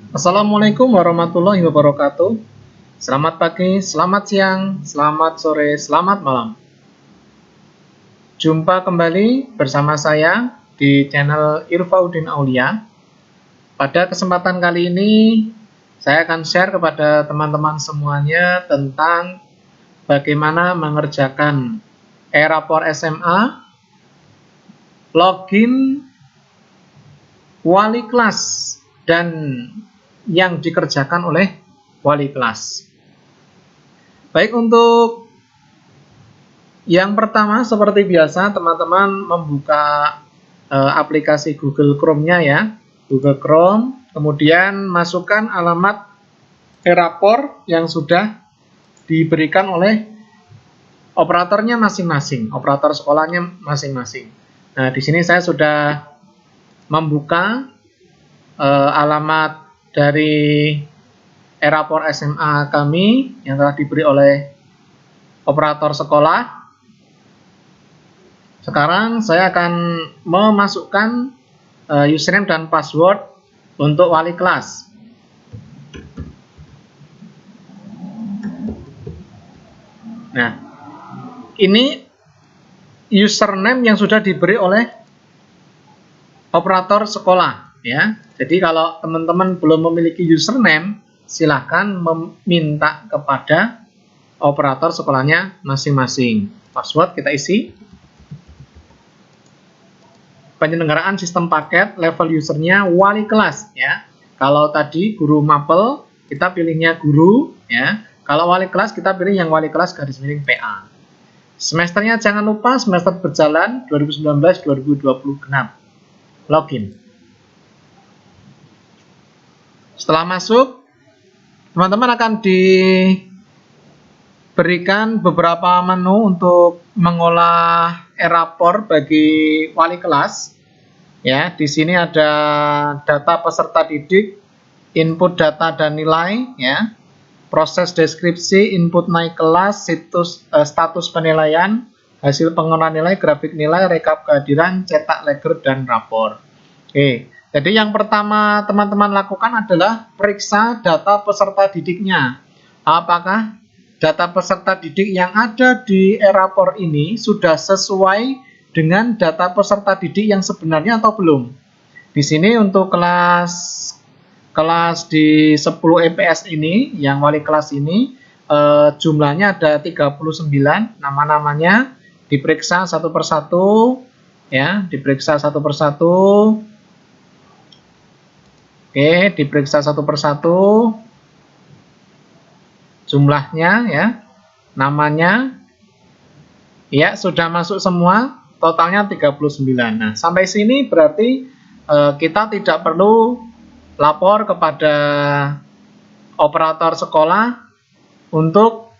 Assalamualaikum warahmatullahi wabarakatuh. Selamat pagi, selamat siang, selamat sore, selamat malam. Jumpa kembali bersama saya di channel Irfauddin Aulia. Pada kesempatan kali ini, saya akan share kepada teman-teman semuanya tentang bagaimana mengerjakan e-rapor SMA, login, wali kelas, dan yang dikerjakan oleh wali kelas. Baik, untuk yang pertama seperti biasa teman-teman membuka aplikasi Google Chrome-nya ya. Google Chrome, kemudian masukkan alamat e-rapor yang sudah diberikan oleh operatornya masing-masing, operator sekolahnya masing-masing. Nah, di sini saya sudah membuka alamat dari e-rapor SMA kami yang telah diberi oleh operator sekolah. Sekarang saya akan memasukkan username dan password untuk wali kelas. Nah, ini username yang sudah diberi oleh operator sekolah ya. Jadi kalau teman-teman belum memiliki username, silahkan meminta kepada operator sekolahnya masing-masing. Password kita isi. Penyelenggaraan sistem paket, level usernya wali kelas ya. Kalau tadi guru mapel, kita pilihnya guru ya. Kalau wali kelas, kita pilih yang wali kelas _ PA. Semesternya jangan lupa semester berjalan 2019-2020 genap. Login. Setelah masuk, teman-teman akan diberikan beberapa menu untuk mengolah e-rapor bagi wali kelas. Ya, di sini ada data peserta didik, input data dan nilai, ya, proses deskripsi, input naik kelas, status penilaian, hasil pengolahan nilai, grafik nilai, rekap kehadiran, cetak leger dan rapor. Oke, jadi yang pertama teman-teman lakukan adalah periksa data peserta didiknya. Apakah data peserta didik yang ada di e-rapor ini sudah sesuai dengan data peserta didik yang sebenarnya atau belum. Di sini untuk kelas di 10 EPS ini, yang wali kelas ini, jumlahnya ada 39, nama-namanya diperiksa satu persatu, ya, diperiksa satu persatu. Oke, diperiksa satu persatu, jumlahnya, ya, namanya, ya, sudah masuk semua. Totalnya 39. Nah, sampai sini berarti kita tidak perlu lapor kepada operator sekolah untuk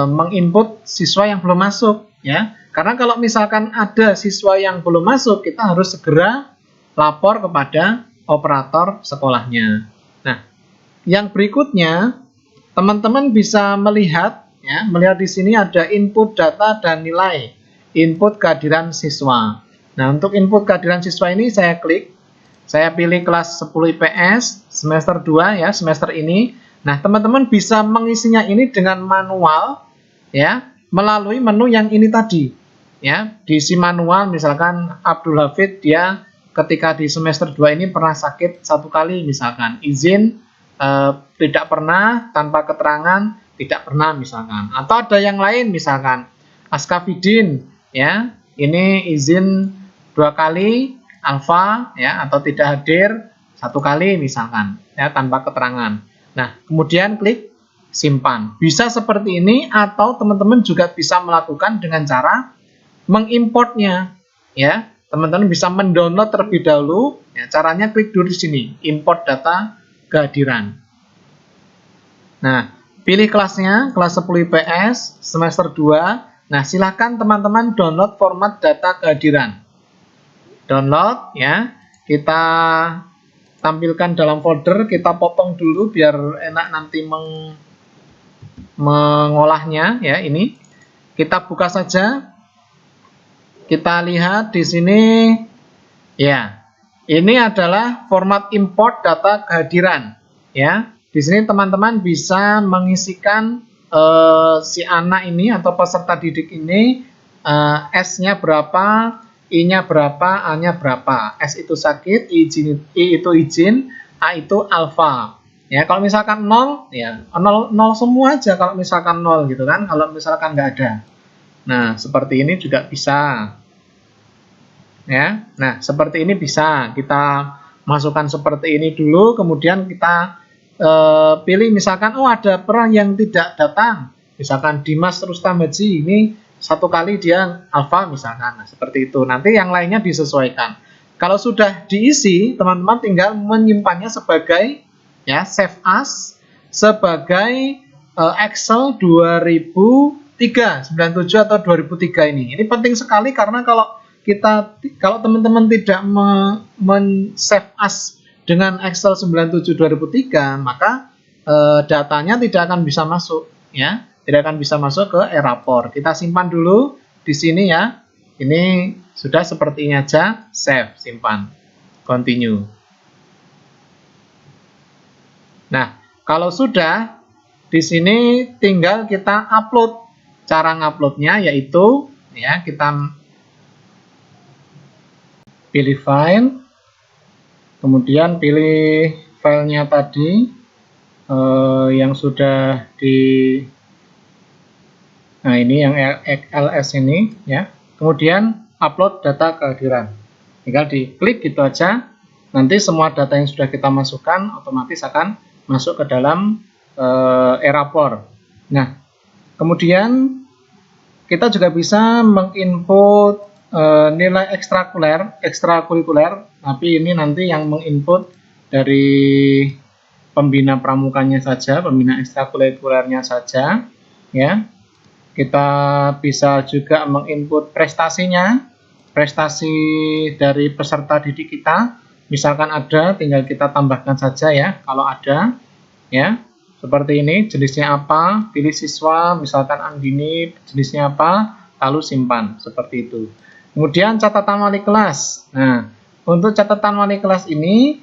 menginput siswa yang belum masuk ya. Karena kalau misalkan ada siswa yang belum masuk, kita harus segera lapor kepada operator sekolahnya. Nah, yang berikutnya teman-teman bisa melihat ya, melihat di sini ada input data dan nilai. Input kehadiran siswa. Nah, untuk input kehadiran siswa ini saya klik. Saya pilih kelas 10 IPS semester 2 ya, semester ini. Nah, teman-teman bisa mengisinya ini dengan manual ya, melalui menu yang ini tadi. Ya, diisi manual misalkan Abdul Hafid dia ketika di semester 2 ini pernah sakit 1 kali misalkan. Izin tidak pernah, tanpa keterangan tidak pernah misalkan. Atau ada yang lain misalkan Askafidin ya, ini izin 2 kali alfa ya, atau tidak hadir 1 kali misalkan ya, tanpa keterangan. Nah, kemudian klik simpan. Bisa seperti ini, atau teman-teman juga bisa melakukan dengan cara mengimportnya ya. Teman-teman bisa mendownload terlebih dahulu ya, caranya klik dulu di sini, import data kehadiran. Nah, pilih kelasnya, kelas 10 IPS semester 2. Nah, silahkan teman-teman download format data kehadiran. Download ya, kita tampilkan dalam folder, kita potong dulu biar enak nanti mengolahnya ya. Ini kita buka saja, kita lihat di sini ya, ini adalah format import data kehadiran Ya, di sini teman-teman bisa mengisikan si anak ini atau peserta didik ini, S-nya berapa, I-nya berapa, A-nya berapa. S itu sakit, I itu izin, A itu alfa. Ya, kalau misalkan 0, ya 0 semua aja kalau misalkan 0 gitu kan, kalau misalkan nggak ada. Nah, seperti ini juga bisa. Ya, nah seperti ini bisa kita masukkan seperti ini dulu, kemudian kita pilih misalkan, oh ada peran yang tidak datang, misalkan Dimas Rustam Haji ini satu kali dia alfa misalkan, nah, seperti itu. Nanti yang lainnya disesuaikan. Kalau sudah diisi, teman-teman tinggal menyimpannya sebagai ya save as sebagai Excel 2003, 97 atau 2003 ini. Ini penting sekali karena kalau teman-teman tidak men-save as dengan Excel 97 2003, maka datanya tidak akan bisa masuk, ya, tidak akan bisa masuk ke e-rapor. Kita simpan dulu di sini ya. Ini sudah seperti ini aja, save, simpan, continue. Nah, kalau sudah di sini tinggal kita upload. Cara nguploadnya yaitu ya kita pilih file, kemudian pilih filenya tadi yang sudah nah ini yang LS ini ya, kemudian upload data kehadiran, tinggal diklik gitu aja, nanti semua data yang sudah kita masukkan otomatis akan masuk ke dalam e-rapor. Nah, kemudian kita juga bisa menginput nilai ekstrakurikuler, tapi ini nanti yang menginput dari pembina pramukanya saja, pembina ekstrakurikulernya saja, ya. Kita bisa juga menginput prestasinya, prestasi dari peserta didik kita. Misalkan ada, tinggal kita tambahkan saja ya, kalau ada, ya. Seperti ini, jenisnya apa, pilih siswa, misalkan Andini, jenisnya apa, lalu simpan, seperti itu. Kemudian catatan wali kelas. Nah, untuk catatan wali kelas ini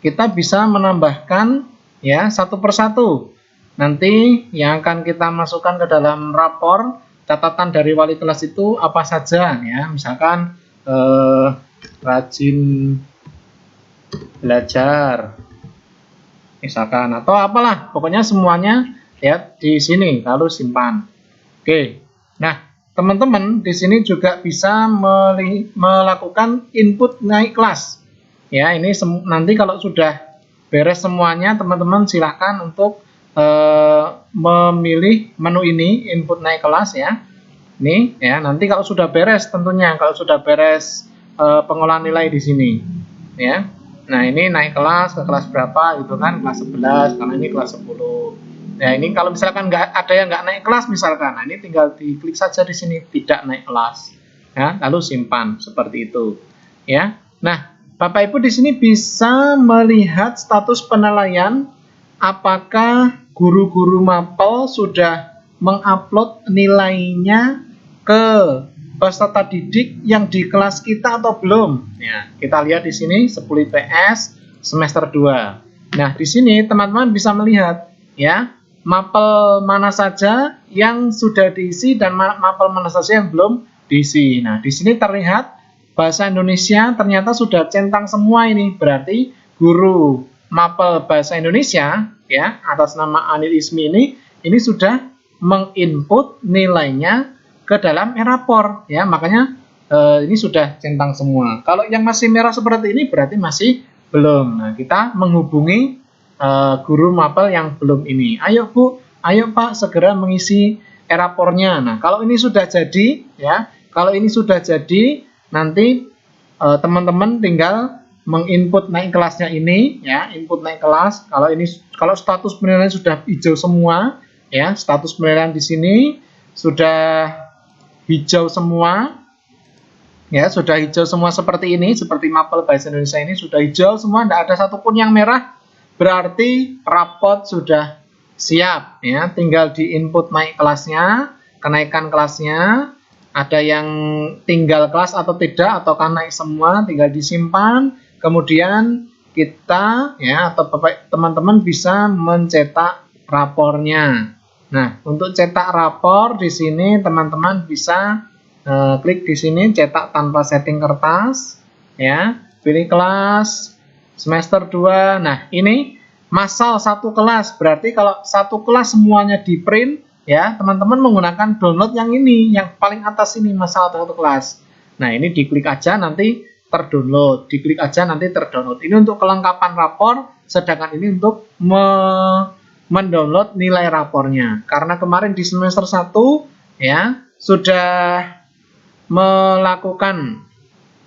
kita bisa menambahkan ya satu persatu. Nanti yang akan kita masukkan ke dalam rapor catatan dari wali kelas itu apa saja ya. Misalkan rajin belajar. Misalkan atau apalah, pokoknya semuanya ya di sini lalu simpan. Oke. Nah, teman-teman di sini juga bisa melakukan input naik kelas. Ya, ini nanti kalau sudah beres semuanya, teman-teman silahkan untuk memilih menu ini, input naik kelas ya. Ini ya, nanti kalau sudah beres tentunya, kalau sudah beres pengolahan nilai di sini. Ya. Nah, ini naik kelas ke kelas berapa gitu kan, kelas 11, karena ini kelas 10. Nah, ini kalau misalkan ada yang nggak naik kelas misalkan, nah ini tinggal diklik saja di sini tidak naik kelas, ya, lalu simpan seperti itu, ya. Nah, Bapak Ibu di sini bisa melihat status penilaian apakah guru-guru mapel sudah mengupload nilainya ke peserta didik yang di kelas kita atau belum. Ya, kita lihat di sini 10 IPS semester 2. Nah, di sini teman-teman bisa melihat ya mapel mana saja yang sudah diisi dan mapel mana saja yang belum diisi. Nah, di sini terlihat bahasa Indonesia ternyata sudah centang semua ini. Berarti guru mapel bahasa Indonesia ya atas nama Anil Ismi ini sudah menginput nilainya ke dalam e-rapor ya. Makanya ini sudah centang semua. Kalau yang masih merah seperti ini berarti masih belum. Nah, kita menghubungi guru mapel yang belum ini. Ayo Bu, ayo Pak, segera mengisi e-rapornya. Nah, kalau ini sudah jadi ya, kalau ini sudah jadi nanti teman-teman tinggal menginput naik kelasnya ini ya, input naik kelas. Kalau status penilaian sudah hijau semua ya, status penilaian di sini sudah hijau semua. Ya, sudah hijau semua seperti ini, seperti mapel bahasa Indonesia ini sudah hijau semua, tidak ada satupun yang merah. Berarti rapot sudah siap ya, tinggal di input naik kelasnya, kenaikan kelasnya, ada yang tinggal kelas atau tidak ataukah naik semua, tinggal disimpan, kemudian kita ya atau teman-teman bisa mencetak rapornya. Nah, untuk cetak rapor di sini teman-teman bisa klik di sini cetak tanpa setting kertas ya, pilih kelas semester 2. Nah, ini masal satu kelas, berarti kalau satu kelas semuanya di print ya, teman-teman menggunakan download yang ini, yang paling atas ini, masal satu kelas. Nah, ini diklik aja nanti terdownload, diklik aja nanti terdownload. Ini untuk kelengkapan rapor, sedangkan ini untuk mendownload nilai rapornya. Karena kemarin di semester 1 ya sudah melakukan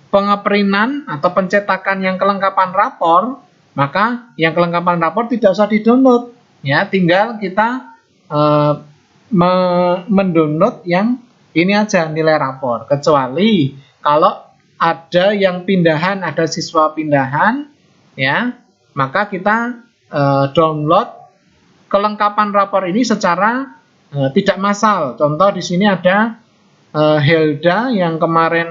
pengeprintan atau pencetakan yang kelengkapan rapor, maka yang kelengkapan rapor tidak usah di-download ya, tinggal kita mendownload yang ini aja, nilai rapor. Kecuali kalau ada yang pindahan, ada siswa pindahan ya, maka kita download kelengkapan rapor ini secara tidak massal. Contoh di sini ada Helda yang kemarin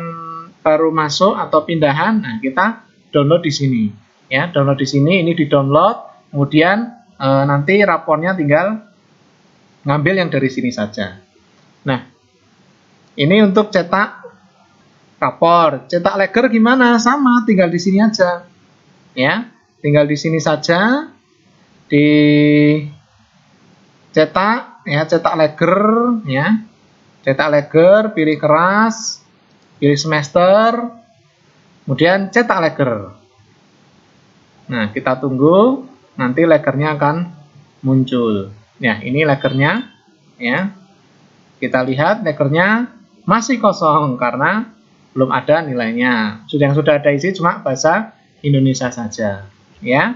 baru masuk atau pindahan. Nah, kita download di sini ya, download di sini, ini di-download, kemudian nanti rapornya tinggal ngambil yang dari sini saja. Nah, ini untuk cetak rapor. Cetak leger gimana? Sama, tinggal di sini aja. Ya, tinggal di sini saja. Di cetak ya, cetak leger ya. Cetak leger, pilih keras, pilih semester, kemudian cetak leger. Nah, kita tunggu, nanti legernya akan muncul. Ya, ini legernya ya. Kita lihat legernya masih kosong karena belum ada nilainya. Yang sudah ada isi cuma bahasa Indonesia saja. Ya,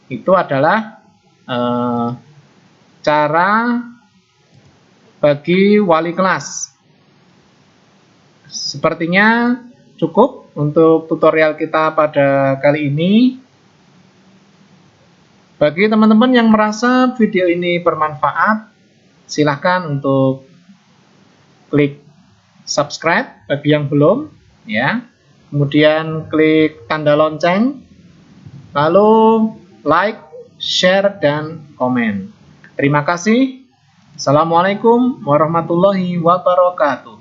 itu adalah cara bagi wali kelas. Sepertinya cukup untuk tutorial kita pada kali ini. Bagi teman-teman yang merasa video ini bermanfaat, silahkan untuk klik subscribe bagi yang belum ya. Kemudian klik tanda lonceng, lalu like, share, dan komen. Terima kasih. Assalamualaikum warahmatullahi wabarakatuh.